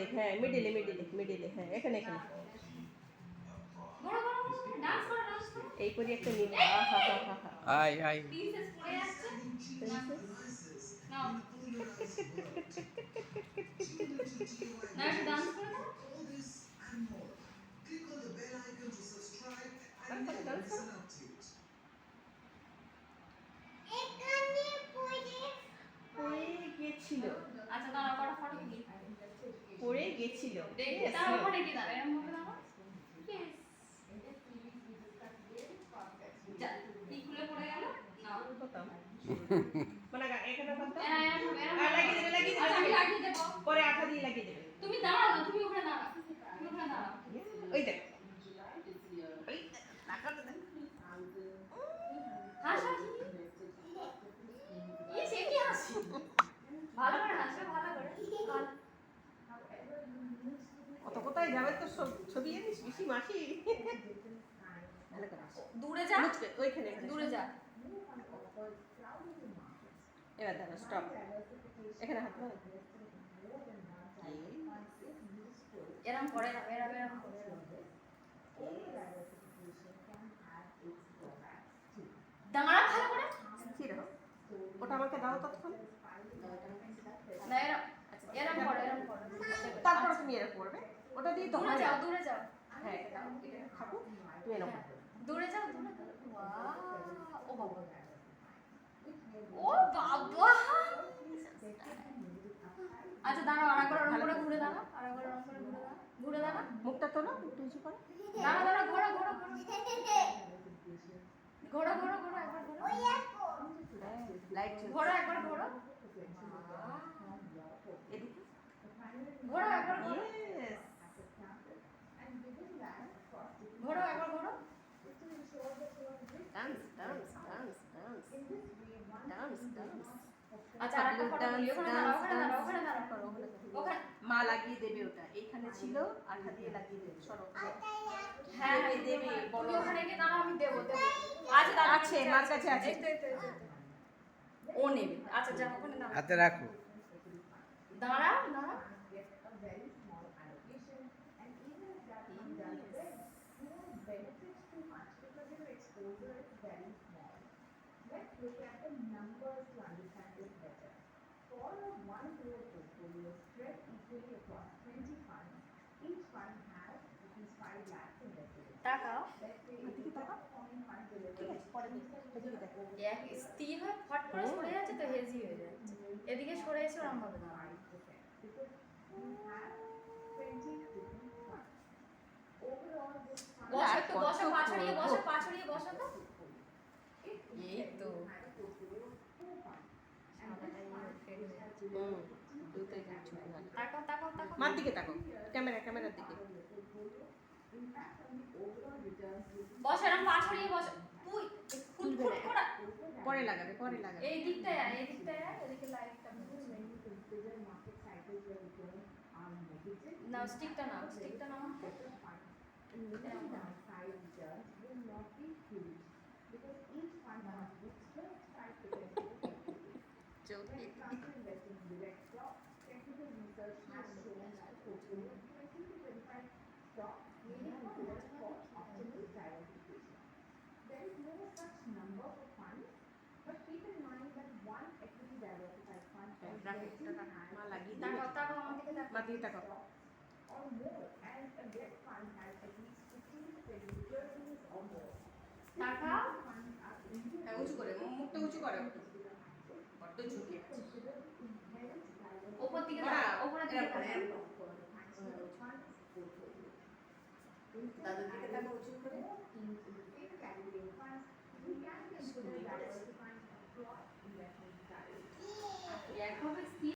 রে, হ্যাঁ মিডিলে, হ্যাঁ এখানে এখানে এই করি একটা নিব। আহা হা হা হা। আয় আয় ডান্স করো। পড়ে গেছিল, আচ্ছা দাঁড়াও কটা ফটো তুলি পড়ে গেছিল। দেখি Yes, তার no. ওখানে কি দাঁড়ায় এরকম ভাবে দাঁড়াও ইয়েস যা কি খুলে পড়ে গেল না কোথাও। মানে এখানে কোথাও। এরকম লাগিয়ে আচ্ছা আমি দেবে। লাগিয়ে দেবো পরে আঠা দিয়ে লাগিয়ে দেবে। তুমি দাঁড়াও না তুমি ওখানে দাঁড়াও তুমি ওখানে দাঁড়াও ওই দেখ। ওই লাগাতে দেখ। হাসো ইয়ে সে কি হাসি ভালো করে হাসো ভালো করে অত কোথায় যাবে তো ছবি জানিস পিসি মাসি। ভালো করে হাসো। দূরে যা মুচকে, ওইখানে এখানে দূরে যা এবার দাঁড়া স্টপ। এখানে হাত দাও। এরকম করে এরকম করে দাঁড়া ভালো করে স্থির হও। ওটা আমাকে দাও তখন। না এরকম করো তারপরে তুমি এরকম করবে। ওটা দিয়ে তো দূরে হয় যাও না। দূরে যাও হ্যাঁ এটা দাও, এটা থাকুক। তুমি এরকম করবে। দূরে যাও ও বাবা ও বাবা আচ্ছা দাঁড়াও আরেকবার ওরকম করে ঘুরে দাঁড়াও আরেকবার ওরকম করে ঘুরে দাঁড়াও মুখটা তোলো, একটু উঁচু করো। দাঁড়াও ঘোরো একবার ঘোরো লাইট ঘোরো একবার ঘোরো এদিকে। ঘোরো একবার ঘোরো Yes. ঘোরো একবার ঘোরো Dance, dance, dance, dance. Dance, dance. আচ্ছা আরেকটা ফটো তুলি ওখানে দাঁড়াও করো, ওখানে করো। ওখানে মা লাগিয়ে দেবে ওটা। এইখানে ছিল, আঠা দিয়ে লাগিয়ে দেবে। সরো। হ্যাঁ দেবে, বলো। তুমি ওখানে গিয়ে দাঁড়াও আমি দেবো আচ্ছা দাদা আছে, মার কাছে আছে। ও নেবে আচ্ছা যাও ওখানে দাঁড়াও হাতে রাখো দাঁড়াও তাকাও এদিকে তাকাও। ঠিক আছে, পরে দেখো। এদিকে দেখো। এক স্থির হয়ে ফট করে সরে যাচ্ছে তো হেজি হয়ে যাচ্ছে এদিকে সরে এসে ওরম ভাবে দাঁড়াও বসো একটু বসো পা ছড়িয়ে বসো তো এই তো দুটোই ছবি ভালো। তাকাও মার দিকে তাকাও। ক্যামেরার দিকে। বসো এরকম পা ছড়িয়ে বসো তুই তুলবে না। করা পরে লাগাবে। এই দিকটায় আয় এদিকে লাইটটা নাও স্টিকটা নাও চৌকি। মা লাগিয়ে দেবে। তাকাও আমার দিকে তাকাও মার দিকে তাকাও। তাকাও হ্যাঁ, উঁচু করে, মুখটা উঁচু করো একটু। বড্ড ঝুঁকে আছে। ওপর দিকে ওরা, তাকাও ওপরের দিকে এরকম, তাকাও এরকম। দাদুর দিকে তাকাও উঁচু করে। একভাবে স্থির